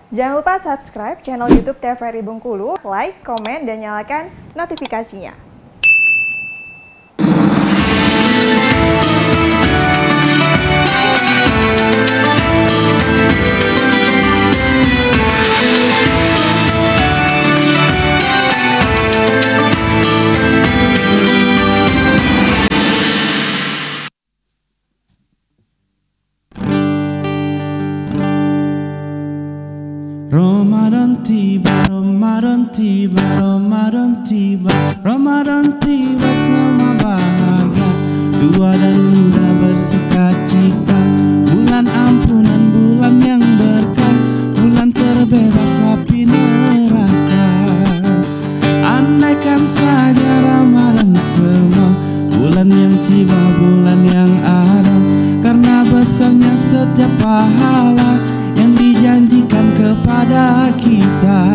Jangan lupa subscribe channel YouTube TVRI Bengkulu, like, komen, dan nyalakan notifikasinya. Ramadan tiba, Ramadan tiba, Ramadan tiba, Ramadan tiba, semua bahagia, tua dan muda bersukacita. Bulan ampunan, bulan yang berkah, bulan terbebas api neraka. Andaikan saja Ramadan semua, bulan yang tiba, bulan yang ada, karena besarnya setiap pahala yang dijanjikan kepada kita.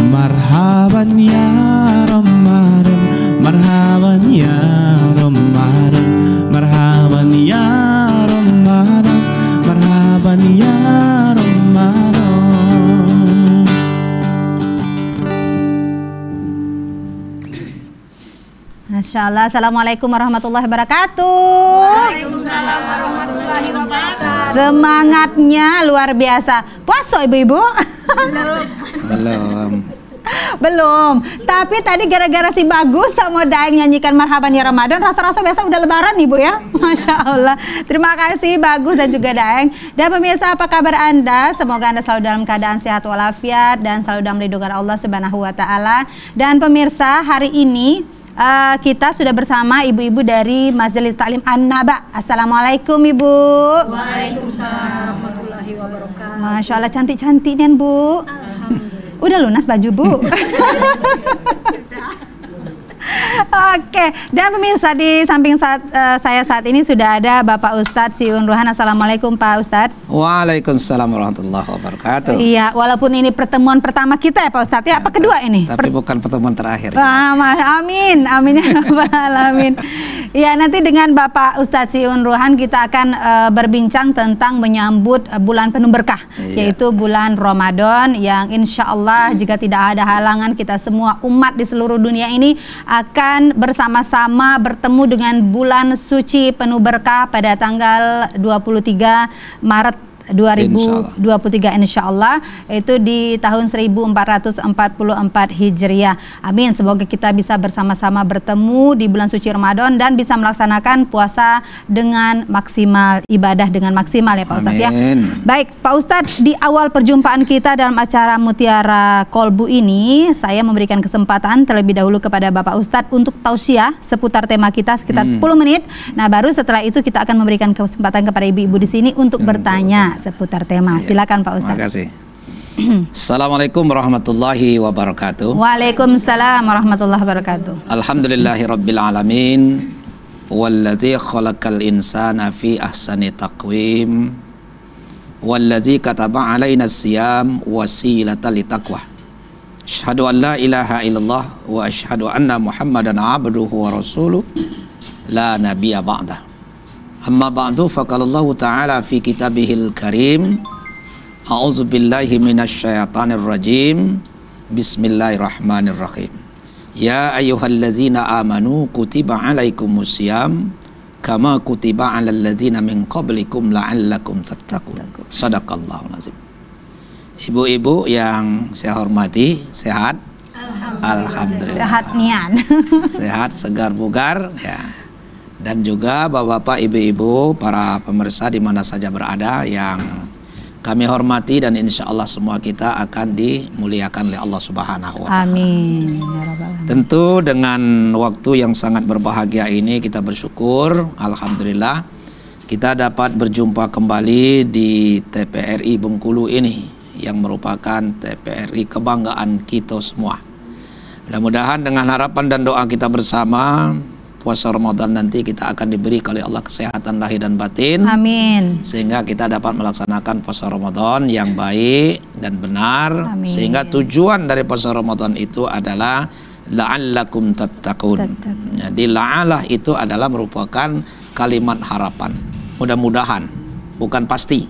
Marhaban ya Ramadan, marhaban ya Ramadan, marhaban ya Ramadan, marhaban ya Ramadan. Masya Allah. Assalamualaikum warahmatullahi wabarakatuh. Waalaikumsalam warahmatullahi wabarakatuh. Semangatnya luar biasa. Puasa ibu-ibu? Belum. Belum. Tapi tadi gara-gara si Bagus sama Daeng nyanyikan Marhaban ya Ramadan, rasa-rasa biasa udah lebaran ibu ya. Masya Allah. Terima kasih Bagus dan juga Daeng. Dan pemirsa, apa kabar Anda? Semoga Anda selalu dalam keadaan sehat walafiat dan selalu dalam lindungan Allah Subhanahu wa taala. Dan pemirsa, hari ini kita sudah bersama ibu-ibu dari Majelis Taklim An-Naba. Assalamualaikum Ibu. Waalaikumsalam warahmatullahi wabarakatuh. Masya Allah, cantik-cantik dan Bu. Udah lunas baju Bu. Oke, dan pemirsa, di samping saya saat ini sudah ada Bapak Ustadz Siun Ruhan. Assalamualaikum Pak Ustadz. Waalaikumsalam warahmatullahi wabarakatuh. Iya, walaupun ini pertemuan pertama kita ya Pak Ustadz ya, apa kedua ini? Tapi bukan pertemuan terakhir. Amin, amin ya rabbal alamin. Ya, nanti dengan Bapak Ustadz Siun Ruhan kita akan berbincang tentang menyambut bulan penuh berkah, yaitu bulan Ramadan, yang insya Allah jika tidak ada halangan, kita semua umat di seluruh dunia ini akan bersama-sama bertemu dengan bulan suci penuh berkah pada tanggal 23 Maret 2023 insya Allah, itu di tahun 1444 Hijriah. Amin. Semoga kita bisa bersama-sama bertemu di bulan suci Ramadan dan bisa melaksanakan puasa dengan maksimal, ibadah dengan maksimal ya Pak Ustadz ya. Baik Pak Ustadz, di awal perjumpaan kita dalam acara Mutiara Kolbu ini, saya memberikan kesempatan terlebih dahulu kepada Bapak Ustadz untuk tausiah seputar tema kita sekitar 10 menit. Nah, baru setelah itu kita akan memberikan kesempatan kepada ibu-ibu di sini untuk bertanya seputar tema. Silakan Pak Ustadz. Terima kasih. Assalamualaikum warahmatullahi wabarakatuh. Waalaikumsalam warahmatullahi wabarakatuh. Alhamdulillahirabbil alamin. Walladzi khalaqal insana fi ahsani taqwim. Walladzi kataba alaina siyam wasilatan litaqwa. Asyhadu an la ilaha illallah wa asyhadu anna Muhammadan abduhu wa rasuluh la nabiyya ba'dah. Amma ba'du, faqalallahu ta'ala fi kitabihil karim, a'udzu billahi minasyaitonir rajim, bismillahirrahmanirrahim. Ya ayyuhalladzina amanu kutiba alaikumusiyam kama kutiba alal ladzina min qablikum la'allakum tattaqun. Shadaqallahul azim. Ibu-ibu yang saya hormati, sehat? Alhamdulillah. Sehat nian. Sehat, segar bugar ya. Dan juga bapak-bapak, ibu-ibu, para pemirsa di mana saja berada yang kami hormati, dan insya Allah semua kita akan dimuliakan oleh Allah Subhanahu wa Ta'ala. Amin. Tentu dengan waktu yang sangat berbahagia ini kita bersyukur, alhamdulillah kita dapat berjumpa kembali di TVRI Bengkulu ini, yang merupakan TVRI kebanggaan kita semua. Mudah-mudahan dengan harapan dan doa kita bersama, puasa Ramadan nanti kita akan diberi oleh Allah kesehatan lahir dan batin. Amin. Sehingga kita dapat melaksanakan puasa Ramadan yang baik dan benar. Amin. Sehingga tujuan dari puasa Ramadan itu adalah la'allakum tattaqun. Jadi la'alah itu adalah merupakan kalimat harapan. Mudah-mudahan, bukan pasti.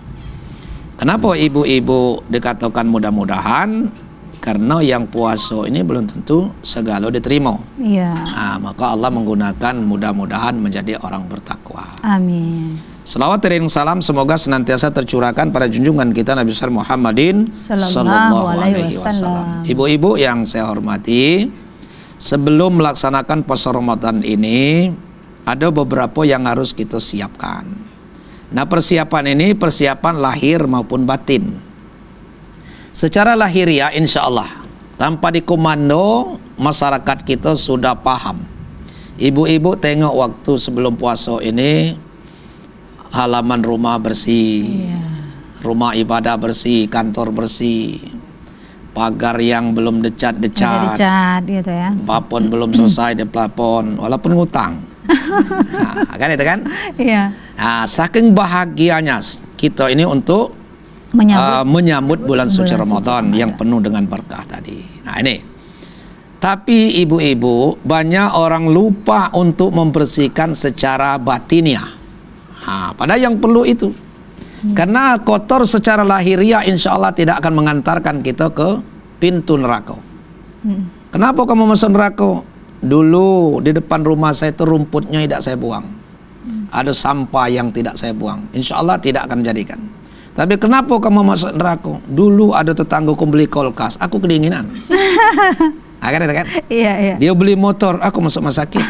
Kenapa ibu-ibu dikatakan mudah-mudahan? Karena yang puasa ini belum tentu segala diterima. Iya. Maka Allah menggunakan mudah-mudahan menjadi orang bertakwa. Amin. Selawat dan salam semoga senantiasa tercurahkan pada junjungan kita Nabi besar Muhammadin Sallallahu alaihi wasallam. Ibu-ibu yang saya hormati, sebelum melaksanakan puasa Ramadan ini ada beberapa yang harus kita siapkan. Nah, persiapan ini persiapan lahir maupun batin. Secara lahiriah insya Allah tanpa dikomando masyarakat kita sudah paham. Ibu-ibu tengok waktu sebelum puasa ini halaman rumah bersih, rumah ibadah bersih, kantor bersih, pagar yang belum decat-decat, gitu ya. plafon belum selesai di plafon walaupun ngutang. Kan itu kan? Iya. Saking bahagianya kita ini untuk menyambut bulan suci Ramadan yang penuh dengan berkah tadi. Nah ini. Tapi ibu-ibu, banyak orang lupa untuk membersihkan secara batiniah. Padahal yang perlu itu. Karena kotor secara lahiriah insya Allah tidak akan mengantarkan kita ke pintu neraka. Kenapa kamu masuk neraka? Dulu di depan rumah saya itu rumputnya tidak saya buang. Ada sampah yang tidak saya buang. Insya Allah tidak akan menjadikan. Tapi kenapa kamu masuk neraka? Dulu ada tetanggaku beli kulkas, aku kedinginan. Kan? Iya. Dia beli motor, aku masuk rumah sakit.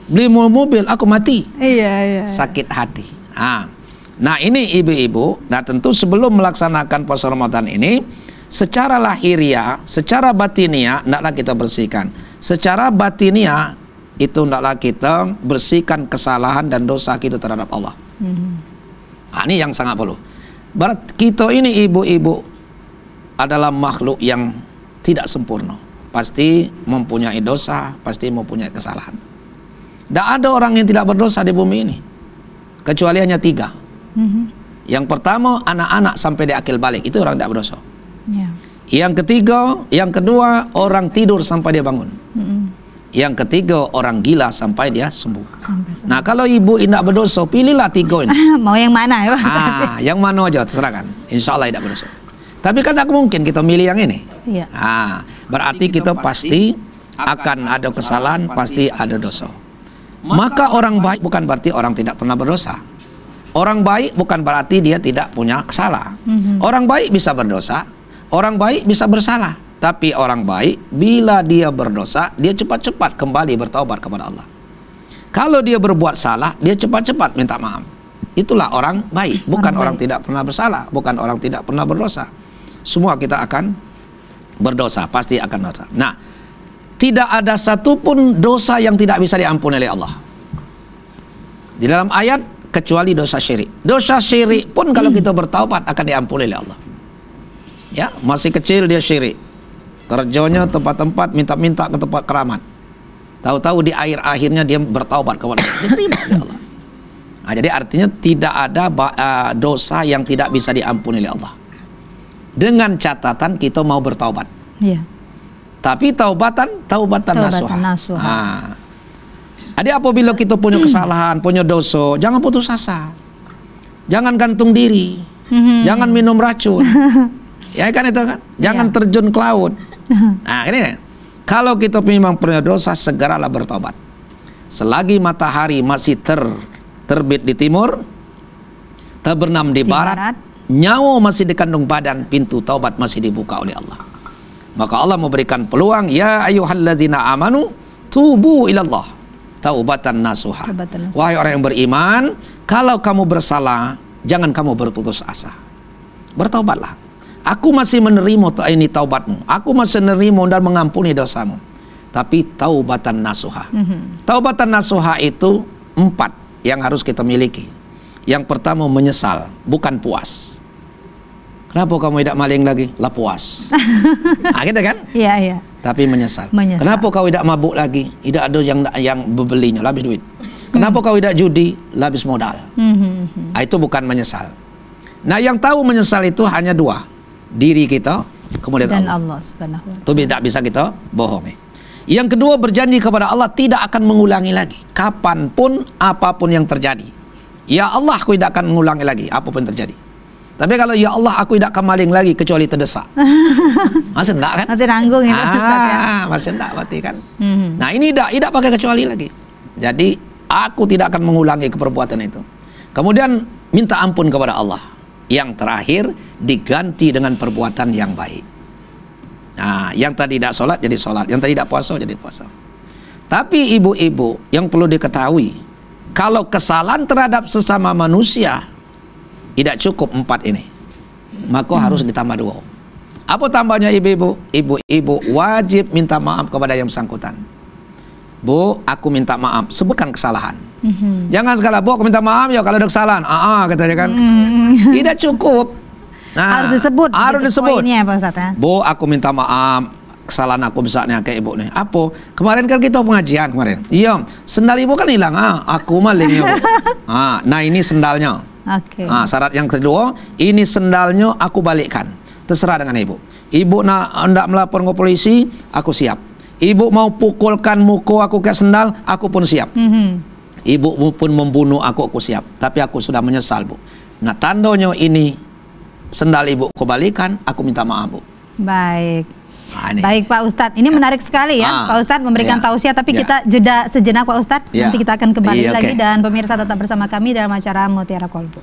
Beli mobil, aku mati. Iya. Sakit hati. Nah ini ibu-ibu. Nah tentu sebelum melaksanakan puasa Ramadan ini, secara lahiriah, secara batiniah, hendaklah kita bersihkan. Secara batiniah itu hendaklah kita bersihkan kesalahan dan dosa kita terhadap Allah. Ini yang sangat perlu. Berarti kita ini ibu-ibu adalah makhluk yang tidak sempurna. Pasti mempunyai dosa, pasti mempunyai kesalahan. Tidak ada orang yang tidak berdosa di bumi ini, kecuali hanya 3. Yang pertama anak-anak sampai di akil balik, itu orang tidak berdosa. Yang ketiga, yang kedua orang tidur sampai dia bangun. Yang ketiga orang gila sampai dia sembuh. Nah kalau ibu tidak berdosa, pilihlah 3 ini. Mau yang mana ya? Yang mana aja terserah kan. Insya Allah tidak berdosa. Tapi kan tidak mungkin kita milih yang ini. Iya. Berarti kita pasti akan ada kesalahan, pasti ada dosa. Maka orang baik bukan berarti orang tidak pernah berdosa. Orang baik bukan berarti dia tidak punya kesalahan. Orang baik bisa berdosa, orang baik bisa bersalah. Tapi orang baik bila dia berdosa, dia cepat-cepat kembali bertaubat kepada Allah. Kalau dia berbuat salah, dia cepat-cepat minta maaf. Itulah orang baik, bukan orang tidak pernah bersalah, bukan orang tidak pernah berdosa. Semua kita akan berdosa, pasti akan dosa. Nah, tidak ada satupun dosa yang tidak bisa diampuni oleh Allah. Di dalam ayat, kecuali dosa syirik. Dosa syirik pun kalau kita bertaubat akan diampuni oleh Allah. Ya, masih kecil dia syirik. Kerjanya tempat-tempat minta-minta ke tempat keramat. Tahu-tahu di akhirnya dia bertaubat kepada Allah. Diterima oleh Allah. Jadi artinya tidak ada dosa yang tidak bisa diampuni oleh Allah. Dengan catatan kita mau bertaubat. Iya. Tapi taubatan nasuha. Jadi apabila kita punya kesalahan, punya dosa, jangan putus asa. Jangan gantung diri. Jangan minum racun. Ya kan itu kan? Jangan terjun ke laut. Nah ini kalau kita memang punya dosa, segeralah bertobat. Selagi matahari masih terbit di timur, terbenam di barat, nyawa masih dikandung badan, pintu taubat masih dibuka oleh Allah. Maka Allah memberikan peluang, ya ayyuhalladzina amanu tubu ilallah taubatan nasuha. Wahai orang yang beriman, kalau kamu bersalah, jangan kamu berputus asa. Bertaubatlah. Aku masih menerima ini taubatmu. Aku masih menerima dan mengampuni dosamu. Tapi taubatan nasuha. Taubatan nasuha itu 4 yang harus kita miliki. Yang pertama menyesal, bukan puas. Kenapa kamu tidak maling lagi? Lah puas. Gitu kan? Iya. Tapi menyesal. Kenapa kau tidak mabuk lagi? Tidak ada yang membelinya, habis duit. Kenapa kau tidak judi? Habis modal. Itu bukan menyesal. Nah, yang tahu menyesal itu hanya 2. Diri kita, kemudian dan Allah Subhanahu wa ta'ala. Itu tidak bisa kita bohongi. Yang kedua, berjanji kepada Allah tidak akan mengulangi lagi. Kapanpun, apapun yang terjadi. Ya Allah, aku tidak akan mengulangi lagi apapun yang terjadi. Tapi kalau ya Allah aku tidak akan maling lagi kecuali terdesak. Masih enggak kan? Masih nanggung itu Ustaz ya. Masih enggak berarti kan. Nah ini tidak pakai kecuali lagi. Jadi aku tidak akan mengulangi keperbuatan itu. Kemudian minta ampun kepada Allah. Yang terakhir diganti dengan perbuatan yang baik. Nah, yang tadi tidak sholat jadi sholat, yang tadi tidak puasa jadi puasa. Tapi ibu-ibu yang perlu diketahui, kalau kesalahan terhadap sesama manusia tidak cukup 4 ini, maka harus ditambah 2. Apa tambahnya ibu-ibu? Ibu-ibu wajib minta maaf kepada yang bersangkutan. Bu, aku minta maaf, sebutkan kesalahan. Jangan segala, bu aku minta maaf ya kalau ada kesalahan. Katanya kan. Tidak cukup. Nah, harus disebut. Harus disebut. Poinnya Pak Ustadz ya. Bu, aku minta maaf, kesalahan aku besarnya kayak ibu nih. Apa? Kemarin kan kita pengajian kemarin. Iya, sendal ibu kan hilang. Aku maling ya, Bu. Nah ini sendalnya. Oke. Syarat yang kedua, ini sendalnya aku balikkan. Terserah dengan ibu. Ibu nak melapor ke polisi, aku siap. Ibu mau pukulkan muka aku ke sendal, aku pun siap. Ibu pun membunuh aku siap. Tapi aku sudah menyesal, Bu. Nah tandanya ini sendal ibu kembalikan, aku minta maaf, Bu. Baik. Baik Pak Ustadz, ini menarik sekali ya Pak Ustadz memberikan tausiah, tapi kita jeda sejenak Pak Ustadz, nanti kita akan kembali lagi dan pemirsa tetap bersama kami dalam acara Mutiara Kolbu.